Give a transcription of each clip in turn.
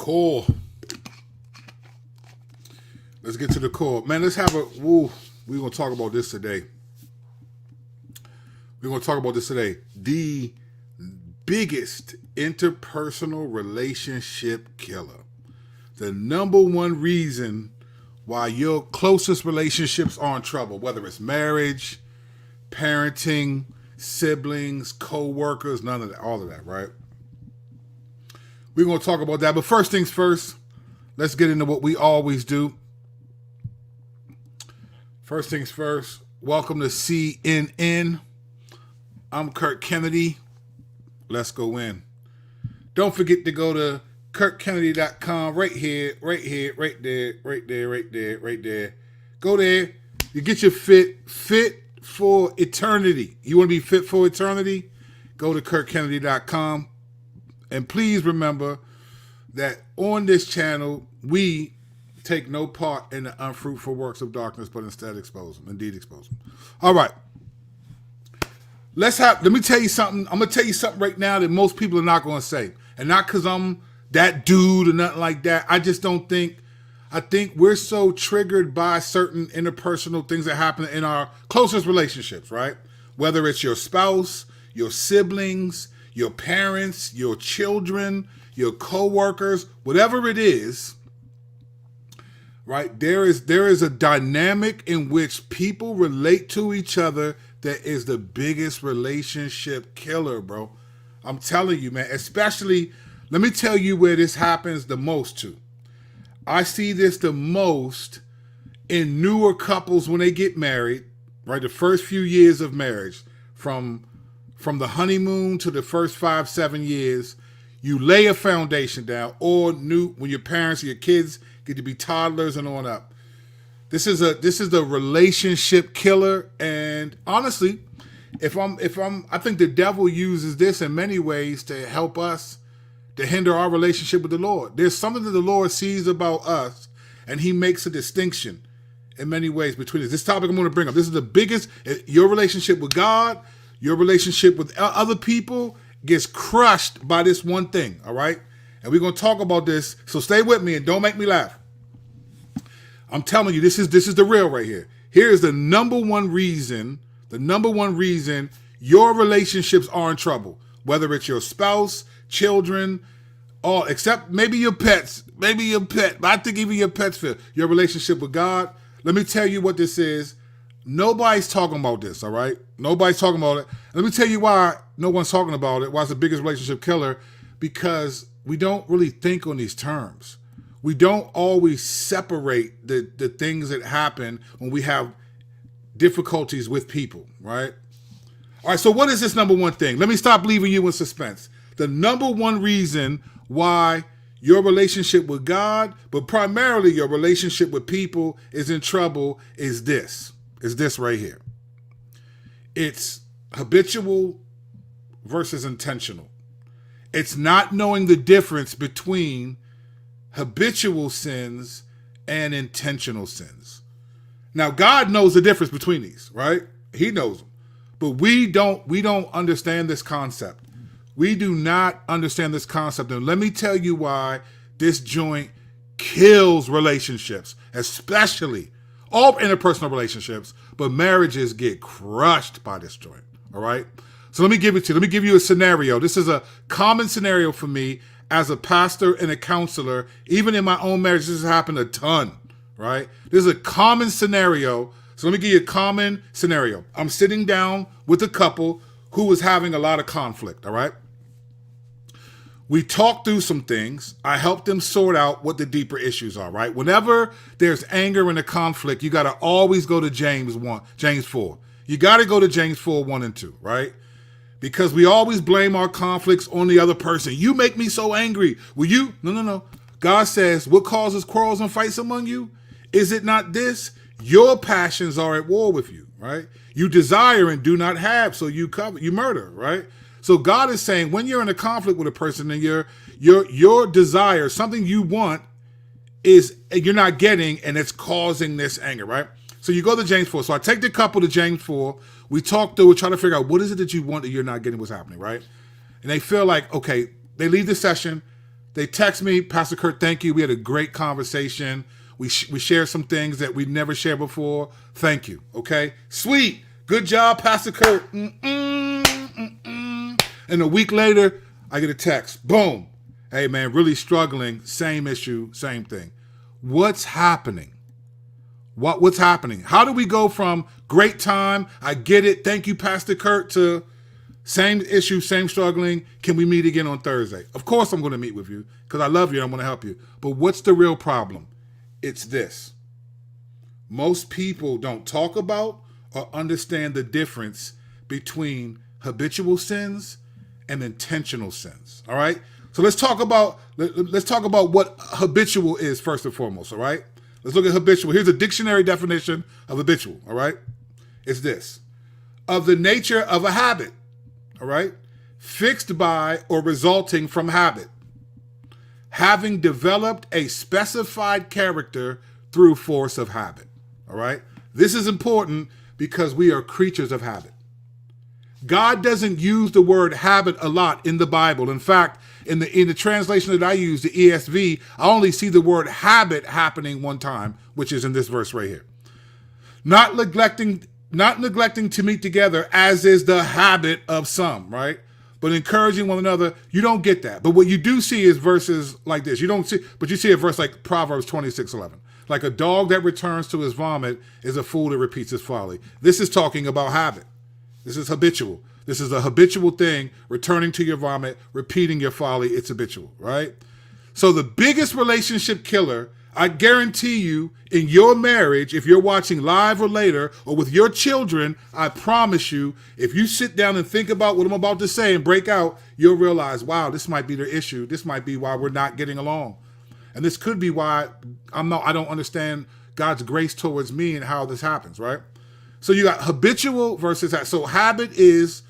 core. Let's get to the core. Man, let's have a, we're going to talk about this today. We're going to talk about this today. The biggest interpersonal relationship killer. The number one reason why your closest relationships are in trouble, whether it's marriage, parenting, siblings, co-workers, none of that, all of that, right? We're going to talk about that. But first things first, let's get into what we always do. First things first, welcome to CNN. I'm Kirk Kennedy. Let's go in. Don't forget to go to kirkkennedy.com right here, right there. Go there. You get your fit for eternity. You want to be fit for eternity? Go to kirkkennedy.com. And please remember that on this channel, we take no part in the unfruitful works of darkness, but instead expose them. Indeed, expose them. All right. Let me tell you something. I'm going to tell you something right now that most people are not going to say. And not because I'm that dude or nothing like that. I just don't think, I think we're so triggered by certain interpersonal things that happen in our closest relationships, right? Whether it's your spouse, your siblings, your parents, your children, your co-workers, whatever it is, right? There is a dynamic in which people relate to each other that is the biggest relationship killer, bro. I'm telling you, man, especially, let me tell you where this happens the most too. I see this the most in newer couples when they get married, right? The first few years of marriage, from the honeymoon to the first 5-7 years, you lay a foundation down, or when your parents or your kids get to be toddlers and on up. This is the relationship killer. And honestly, I think the devil uses this in many ways to help us, to hinder our relationship with the Lord. There's something that the Lord sees about us, and he makes a distinction in many ways between us. This topic I'm going to bring up, this is the biggest, your relationship with God, your relationship with other people gets crushed by this one thing, all right? And we're going to talk about this, so stay with me and don't make me laugh. I'm telling you, this is the real right here. Here's the number one reason your relationships are in trouble, whether it's your spouse, children, all except maybe your pets, but I think even your pets feel your relationship with God. Let me tell you what this is. Nobody's talking about this, all right? Nobody's talking about it. Let me tell you why no one's talking about it, why it's the biggest relationship killer, because we don't really think on these terms. We don't always separate the things that happen when we have difficulties with people, right? All right, so what is this number one thing? Let me stop leaving you in suspense. The number one reason why your relationship with God, but primarily your relationship with people is in trouble is this right here. It's habitual versus intentional. It's not knowing the difference between habitual sins and intentional sins. Now, God knows the difference between these, right? He knows them. But we don't understand this concept. We do not understand this concept. And let me tell you why this joint kills relationships, especially all interpersonal relationships, but marriages get crushed by this joint, all right? So let me give it to you. Let me give you a scenario. This is a common scenario for me as a pastor and a counselor. Even in my own marriage, this has happened a ton, right? This is a common scenario. So let me give you a common scenario. I'm sitting down with a couple who was having a lot of conflict, all right? We talked through some things. I helped them sort out what the deeper issues are, right? Whenever there's anger and a conflict, you got to always go to James 4. You got to go to James 4, 1 and 2, right? Because we always blame our conflicts on the other person. You make me so angry. Will you? No. God says, what causes quarrels and fights among you? Is it not this? Your passions are at war with you, right? You desire and do not have, so you murder, right? So God is saying when you're in a conflict with a person and your desire, something you want, is you're not getting, and it's causing this anger, right? So you go to James 4. So I take the couple to James 4. We talk through it, try to figure out what is it that you want that you're not getting what's happening, right? And they feel like, okay, they leave the session. They text me, Pastor Kurt, thank you. We had a great conversation. We shared some things that we never shared before. Thank you. Okay? Sweet. Good job, Pastor Kurt. And a week later, I get a text. Boom. Hey, man, really struggling. Same issue, same thing. What's happening? What's happening? How do we go from great time, I get it, thank you, Pastor Kurt, to same issue, same struggling, can we meet again on Thursday? Of course I'm going to meet with you because I love you and I'm going to help you. But what's the real problem? It's this. Most people don't talk about or understand the difference between habitual sins and intentional sins. All right? So let's talk about what habitual is first and foremost, all right? Let's look at habitual. Here's a dictionary definition of habitual, all right? It's this. Of the nature of a habit, all right? Fixed by or resulting from habit. Having developed a specified character through force of habit, all right? This is important because we are creatures of habit. God doesn't use the word habit a lot in the Bible. In fact, in the translation that I use, the ESV, I only see the word habit happening one time, which is in this verse right here. Not neglecting to meet together, as is the habit of some, right? But encouraging one another, you don't get that. But what you do see is verses like this. But you see a verse like Proverbs 26:11. Like a dog that returns to his vomit is a fool that repeats his folly. This is talking about habit. This is habitual. This is a habitual thing, returning to your vomit, repeating your folly. It's habitual, right? So the biggest relationship killer, I guarantee you, in your marriage, if you're watching live or later, or with your children, I promise you, if you sit down and think about what I'm about to say and break out, you'll realize, wow, this might be the issue. This might be why we're not getting along. And this could be why I don't understand God's grace towards me and how this happens, right? So you got habitual versus habit. So habit is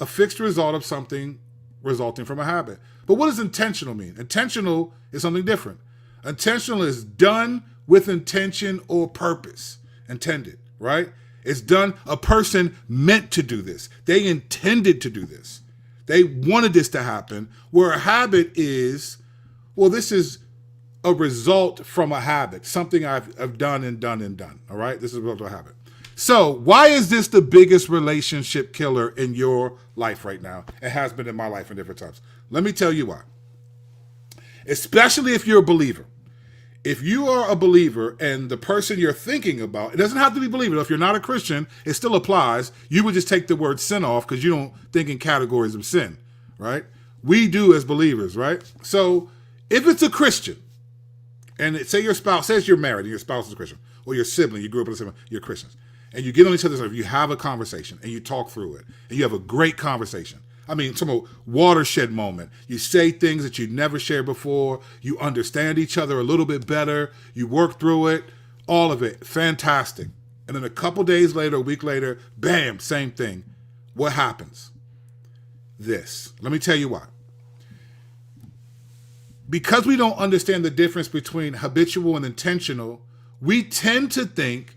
a fixed result of something resulting from a habit. But what does intentional mean? Intentional is something different. Intentional is done with intention or purpose. Intended, right? It's done, a person meant to do this. They intended to do this. They wanted this to happen. Where a habit is, well, this is a result from a habit. Something I've done and done and done, all right? This is a result of a habit. So why is this the biggest relationship killer in your life right now? It has been in my life in different times. Let me tell you why. Especially if you're a believer. If you are a believer and the person you're thinking about, it doesn't have to be believer. If you're not a Christian, it still applies. You would just take the word sin off because you don't think in categories of sin, right? We do as believers, right? So if it's a Christian, and say your spouse, says you're married and your spouse is a Christian, or your sibling, you grew up with a sibling, you're Christians. And you get on each other's nerves, you have a conversation and you talk through it and you have a great conversation. I mean, some watershed moment. You say things that you never shared before. You understand each other a little bit better. You work through it, all of it. Fantastic. And then a couple days later, a week later, bam, same thing. What happens? This. Let me tell you why. Because we don't understand the difference between habitual and intentional, we tend to think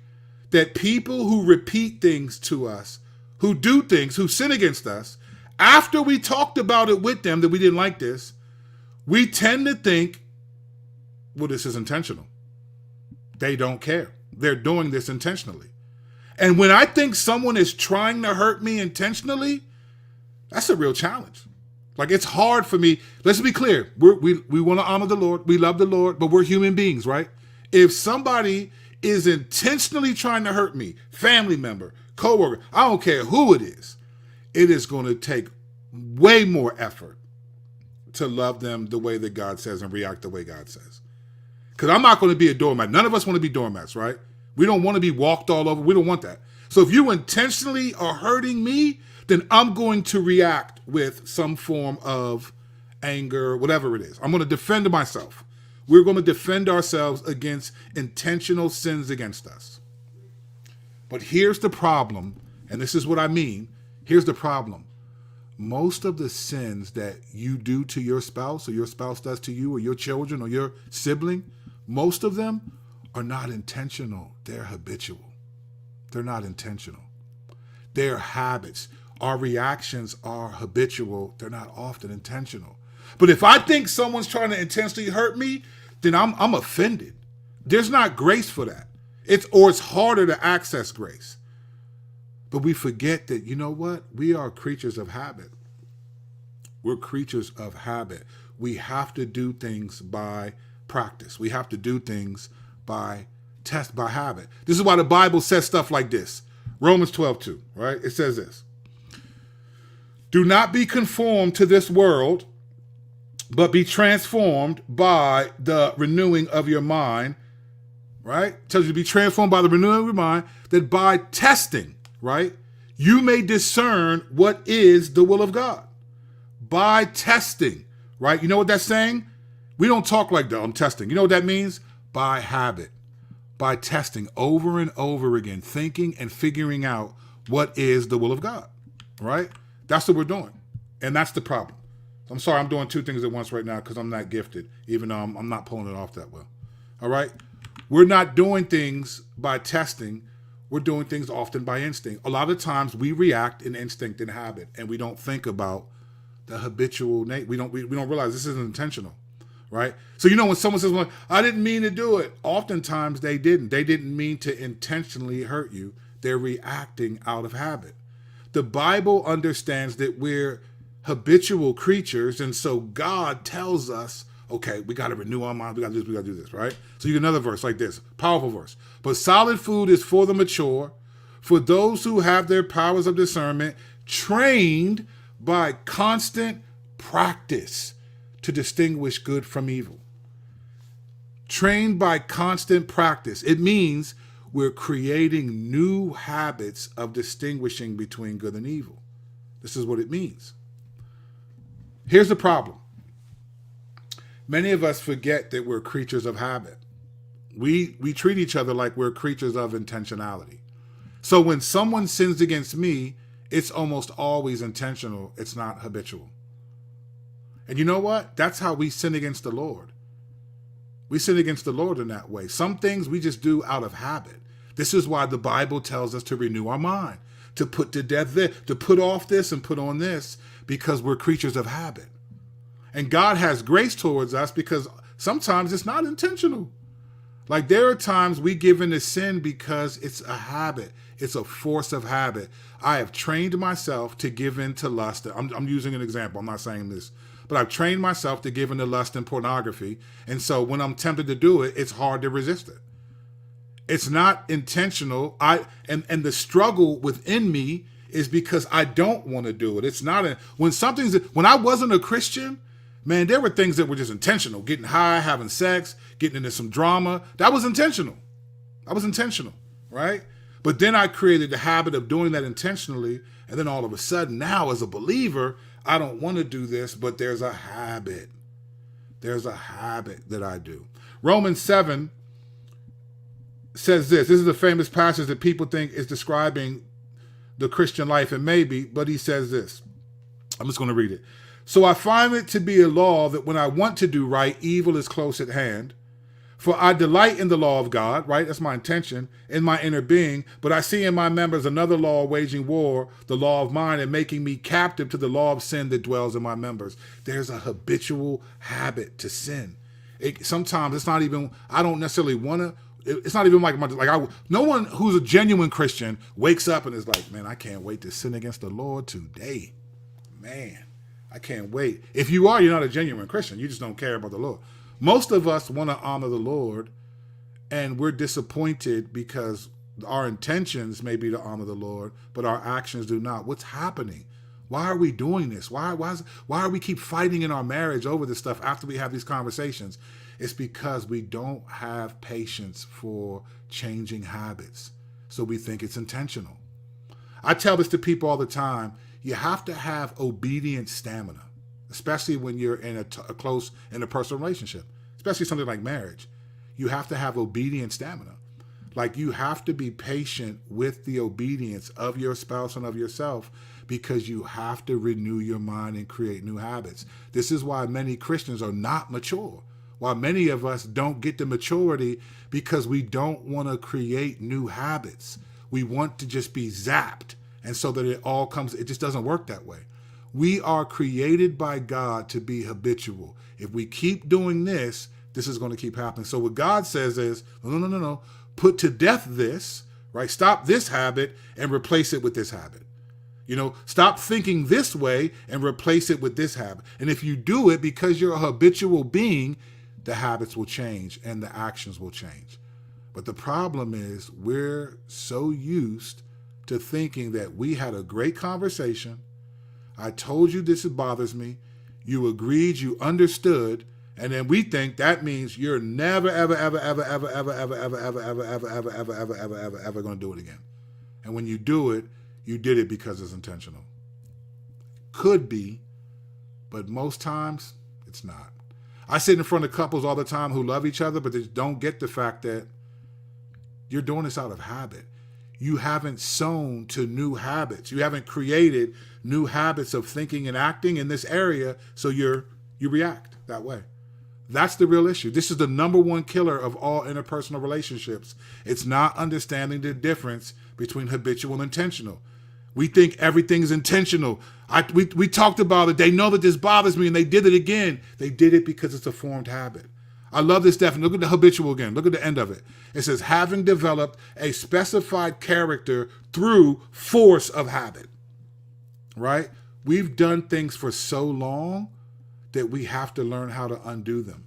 that people who repeat things to us, who do things, who sin against us, after we talked about it with them that we didn't like this, we tend to think, well, this is intentional. They don't care. They're doing this intentionally. And when I think someone is trying to hurt me intentionally, that's a real challenge. Like, it's hard for me. Let's be clear. We want to honor the Lord. We love the Lord, but we're human beings, right? If somebody is intentionally trying to hurt me, family member, coworker, I don't care who it is going to take way more effort to love them the way that God says and react the way God says. Because I'm not going to be a doormat. None of us want to be doormats, right? We don't want to be walked all over. We don't want that. So if you intentionally are hurting me, then I'm going to react with some form of anger, whatever it is. I'm going to defend myself. We're going to defend ourselves against intentional sins against us. But here's the problem, and this is what I mean. Here's the problem. Most of the sins that you do to your spouse or your spouse does to you or your children or your sibling, most of them are not intentional. They're habitual. They're not intentional. They're habits. Our reactions are habitual. They're not often intentional. But if I think someone's trying to intentionally hurt me, then I'm offended. There's not grace for that. It's harder to access grace. But we forget that, you know what? We are creatures of habit. We're creatures of habit. We have to do things by practice. We have to do things by habit. This is why the Bible says stuff like this. Romans 12:2, right? It says this. Do not be conformed to this world, but be transformed by the renewing of your mind, right? It tells you to be transformed by the renewing of your mind, that by testing, right, you may discern what is the will of God. By testing, right? You know what that's saying? We don't talk like that. I'm testing. You know what that means? By habit. By testing over and over again, thinking and figuring out what is the will of God, right? That's what we're doing. And that's the problem. I'm sorry, I'm doing two things at once right now because I'm not gifted, even though I'm not pulling it off that well. All right? We're not doing things by testing. We're doing things often by instinct. A lot of times we react in instinct and habit, and we don't think about the habitual nature. We don't realize this isn't intentional, right? So you know when someone says, well, I didn't mean to do it, oftentimes they didn't. They didn't mean to intentionally hurt you. They're reacting out of habit. The Bible understands that we're habitual creatures, and so God tells us, okay, we got to renew our mind, we got to do this, right? So you get another verse like this, powerful verse. But solid food is for the mature, for those who have their powers of discernment trained by constant practice to distinguish good from evil. Trained by constant practice. It means we're creating new habits of distinguishing between good and evil. This is what it means. Here's the problem. Many of us forget that we're creatures of habit. We treat each other like we're creatures of intentionality. So when someone sins against me, it's almost always intentional. It's not habitual. And you know what? That's how we sin against the Lord. We sin against the Lord in that way. Some things we just do out of habit. This is why the Bible tells us to renew our mind, to put to death this, to put off this and put on this, because we're creatures of habit. And God has grace towards us because sometimes it's not intentional. Like there are times we give into sin because it's a habit. It's a force of habit. I have trained myself to give in to lust. I'm using an example. I'm not saying this. But I've trained myself to give in to lust and pornography. And so when I'm tempted to do it, it's hard to resist it. It's not intentional. And the struggle within me is because I don't want to do it. It's not when I wasn't a Christian, man, there were things that were just intentional. Getting high, having sex, getting into some drama. That was intentional. Right? But then I created the habit of doing that intentionally. And then all of a sudden, now as a believer, I don't want to do this, but there's a habit. There's a habit that I do. Romans 7 says this. This is a famous passage that people think is describing the Christian life, and maybe, but he says this. I'm just going to read it. So I find it to be a law that when I want to do right, evil is close at hand. For I delight in the law of God, right? That's my intention, in my inner being. But I see in my members another law waging war, the law of mine, and making me captive to the law of sin that dwells in my members. There's a habitual habit to sin. Sometimes it's not even, I don't necessarily want to, it's not even no one who's a genuine Christian wakes up and is like, man, I can't wait to sin against the Lord today. Man, I can't wait. If you are, you're not a genuine Christian. You just don't care about the Lord. Most of us want to honor the Lord, and we're disappointed because our intentions may be to honor the Lord, but our actions do not. What's happening? Why are we doing this? Why are we keep fighting in our marriage over this stuff after we have these conversations? It's because we don't have patience for changing habits. So we think it's intentional. I tell this to people all the time. You have to have obedient stamina, especially when you're in a personal relationship, especially something like marriage. You have to have obedient stamina. Like you have to be patient with the obedience of your spouse and of yourself, because you have to renew your mind and create new habits. This is why many Christians are not mature. Why many of us don't get to maturity, because we don't want to create new habits. We want to just be zapped. And so that it just doesn't work that way. We are created by God to be habitual. If we keep doing this, this is going to keep happening. So what God says is, no. Put to death this, right? Stop this habit and replace it with this habit. Stop thinking this way and replace it with this habit. And if you do it because you're a habitual being, the habits will change and the actions will change. But the problem is we're so used to thinking that we had a great conversation. I told you this bothers me. You agreed, you understood, and then we think that means you're never, ever, ever, ever, ever, ever, ever, ever, ever, ever, ever, ever, ever, ever, ever, ever, ever going to do it again. And when you do it, you did it because it's intentional. Could be, but most times it's not. I sit in front of couples all the time who love each other, but they don't get the fact that you're doing this out of habit. You haven't sown to new habits. You haven't created new habits of thinking and acting in this area, so you react that way. That's the real issue. This is the number one killer of all interpersonal relationships. It's not understanding the difference between habitual and intentional. We think everything's intentional. We talked about it. They know that this bothers me and they did it again. They did it because it's a formed habit. I love this definition. Look at the habitual again. Look at the end of it. It says, having developed a specified character through force of habit. Right? We've done things for so long that we have to learn how to undo them.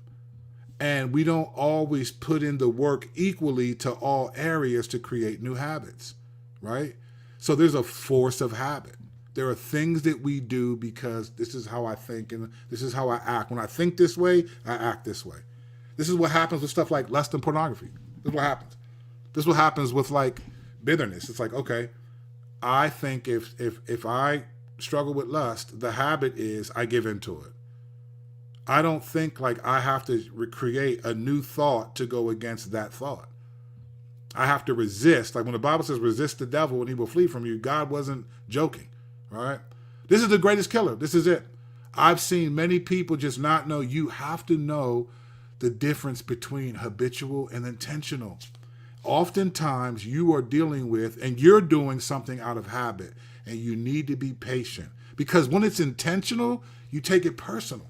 And we don't always put in the work equally to all areas to create new habits. Right? So there's a force of habit. There are things that we do because this is how I think and this is how I act. When I think this way, I act this way. This is what happens with stuff like lust and pornography. This is what happens. This is what happens with like bitterness. It's like, okay, I think if I struggle with lust, the habit is I give into it. I don't think like I have to recreate a new thought to go against that thought. I have to resist. Like when the Bible says resist the devil and he will flee from you, God wasn't joking. All right. This is the greatest killer. This is it. I've seen many people just not know. You have to know the difference between habitual and intentional. Oftentimes you are dealing with and you're doing something out of habit and you need to be patient because when it's intentional, you take it personal.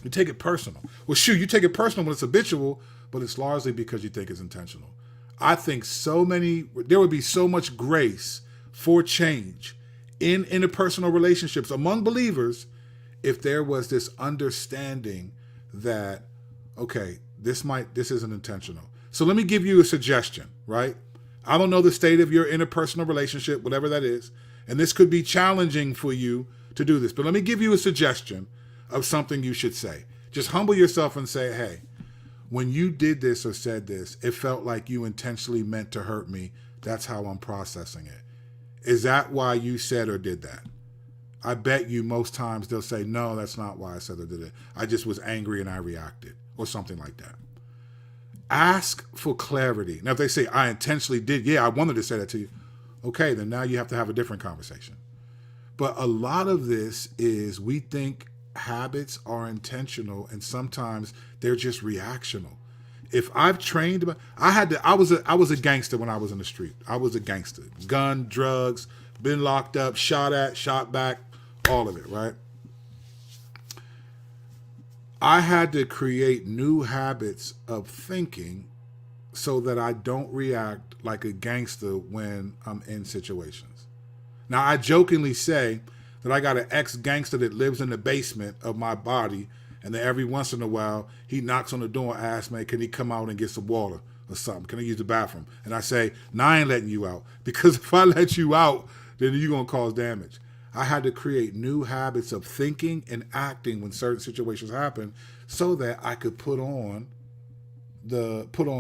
You take it personal. Well, shoot, you take it personal when it's habitual, but it's largely because you think it's intentional. I think there would be so much grace for change in interpersonal relationships among believers if there was this understanding that, okay, this isn't intentional. So let me give you a suggestion, right? I don't know the state of your interpersonal relationship, whatever that is, and this could be challenging for you to do this, but let me give you a suggestion of something you should say. Just humble yourself and say, hey, when you did this or said this, it felt like you intentionally meant to hurt me. That's how I'm processing it. Is that why you said or did that? I bet you most times they'll say, no, that's not why I said or did it. I just was angry and I reacted or something like that. Ask for clarity. Now, if they say, I intentionally did, I wanted to say that to you. Okay, then now you have to have a different conversation. But a lot of this is we think habits are intentional and sometimes they're just reactional. If I've trained, I was a gangster when I was in the street. I was a gangster. Gun, drugs, been locked up, shot at, shot back, all of it, right? I had to create new habits of thinking so that I don't react like a gangster when I'm in situations. Now, I jokingly say that I got an ex-gangster that lives in the basement of my body, and then every once in a while, he knocks on the door and asks me, can he come out and get some water or something? Can I use the bathroom? And I say, no, I ain't letting you out. Because if I let you out, then you're going to cause damage. I had to create new habits of thinking and acting when certain situations happen so that I could put on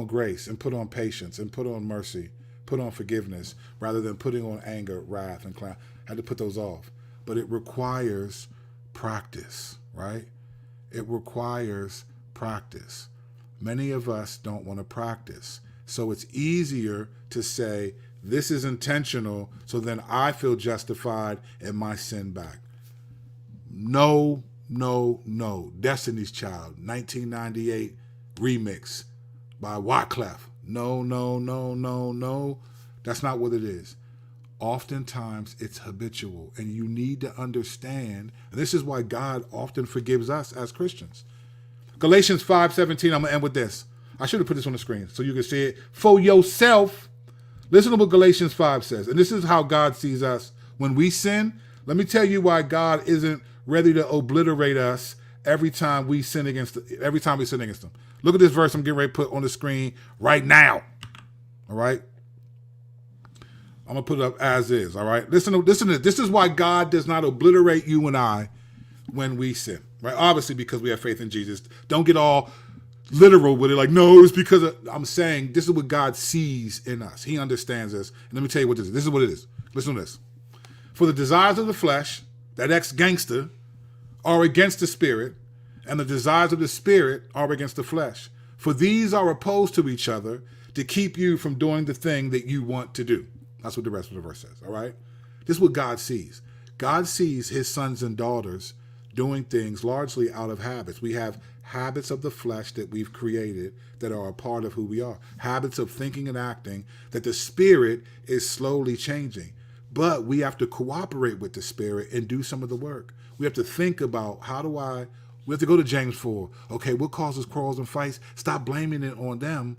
grace and put on patience and put on mercy, put on forgiveness, rather than putting on anger, wrath, and clown. I had to put those off. But it requires practice, right? It requires practice. Many of us don't want to practice. So it's easier to say, this is intentional, so then I feel justified in my sin back. No. Destiny's Child, 1998 remix by Wyclef. No. That's not what it is. Oftentimes it's habitual, and you need to understand, and this is why God often forgives us as Christians. Galatians 5:17, I'm going to end with this. I should have put this on the screen so you can see it for yourself. Listen to what Galatians 5 says, and this is how God sees us when we sin. Let me tell you why God isn't ready to obliterate us every time we sin against Him. Look at this verse I'm getting ready to put on the screen right now. All right? I'm going to put it up as is, all right? Listen to this. This is why God does not obliterate you and I when we sin, right? Obviously, because we have faith in Jesus. Don't get all literal with it, like, no, it's because I'm saying this is what God sees in us. He understands us. And let me tell you what this is. This is what it is. Listen to this. For the desires of the flesh, that ex-gangster, are against the spirit, and the desires of the spirit are against the flesh. For these are opposed to each other to keep you from doing the thing that you want to do. That's what the rest of the verse says, all right? This is what God sees. God sees his sons and daughters doing things largely out of habits. We have habits of the flesh that we've created that are a part of who we are. Habits of thinking and acting that the spirit is slowly changing. But we have to cooperate with the spirit and do some of the work. We have to think about we have to go to James 4. Okay, what causes quarrels and fights? Stop blaming it on them.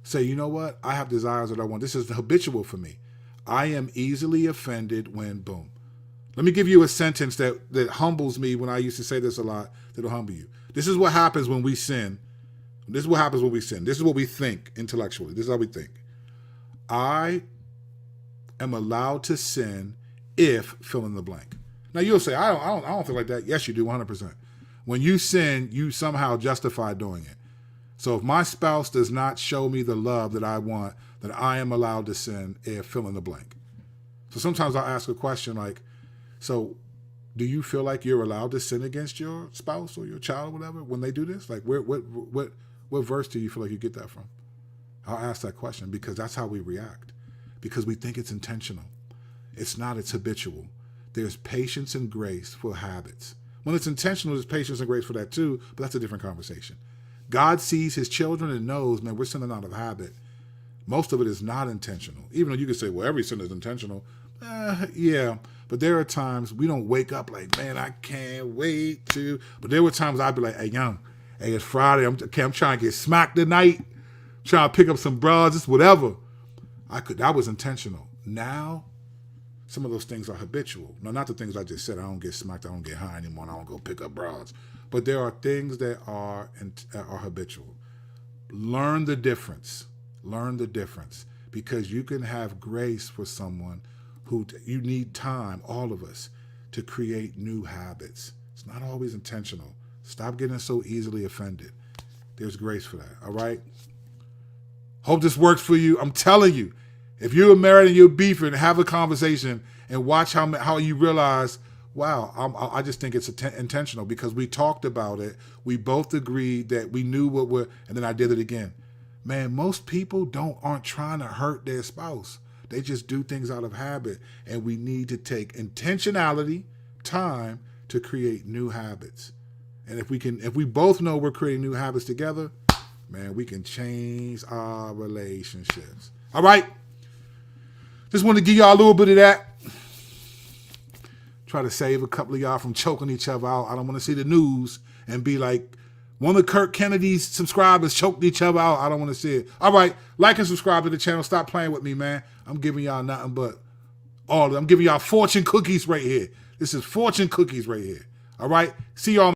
Say, you know what? I have desires that I want. This is habitual for me. I am easily offended when boom. Let me give you a sentence that humbles me when I used to say this a lot, that'll humble you. This is what happens when we sin. This is what happens when we sin. This is what we think intellectually. This is how we think. I am allowed to sin if fill in the blank. Now you'll say, I don't feel like that. Yes, you do, 100%. When you sin, you somehow justify doing it. So if my spouse does not show me the love that I want, then I am allowed to sin if fill in the blank. So sometimes I'll ask a question like, so do you feel like you're allowed to sin against your spouse or your child or whatever when they do this? Like what verse do you feel like you get that from? I'll ask that question because that's how we react. Because we think it's intentional. It's not, it's habitual. There's patience and grace for habits. When it's intentional, there's patience and grace for that too, but that's a different conversation. God sees his children and knows, man, we're sinning out of habit. Most of it is not intentional. Even though you could say, well, every sin is intentional. Yeah, but there are times we don't wake up like, man, I can't wait to. But there were times I'd be like, hey, it's Friday. I'm trying to get smacked tonight. Trying to pick up some bras, just whatever. That was intentional. Now, some of those things are habitual. No, not the things I just said. I don't get smacked. I don't get high anymore. I don't go pick up bras. But there are things that are habitual. Learn the difference. Learn the difference. Because you can have grace for someone who you need time, all of us, to create new habits. It's not always intentional. Stop getting so easily offended. There's grace for that, all right? Hope this works for you. I'm telling you, if you're married and you're beefing, have a conversation and watch how you realize, wow, I just think it's intentional because we talked about it. We both agreed that we knew and then I did it again. Man, most people aren't trying to hurt their spouse. They just do things out of habit. And we need to take intentionality, time to create new habits. And if we both know we're creating new habits together, man, we can change our relationships. All right. Just wanted to give y'all a little bit of that. Try to save a couple of y'all from choking each other out. I don't want to see the news and be like, one of Kirk Kennedy's subscribers choked each other out. I don't want to see it. All right. Like and subscribe to the channel. Stop playing with me, man. I'm giving y'all nothing but I'm giving y'all fortune cookies right here. This is fortune cookies right here. All right. See y'all.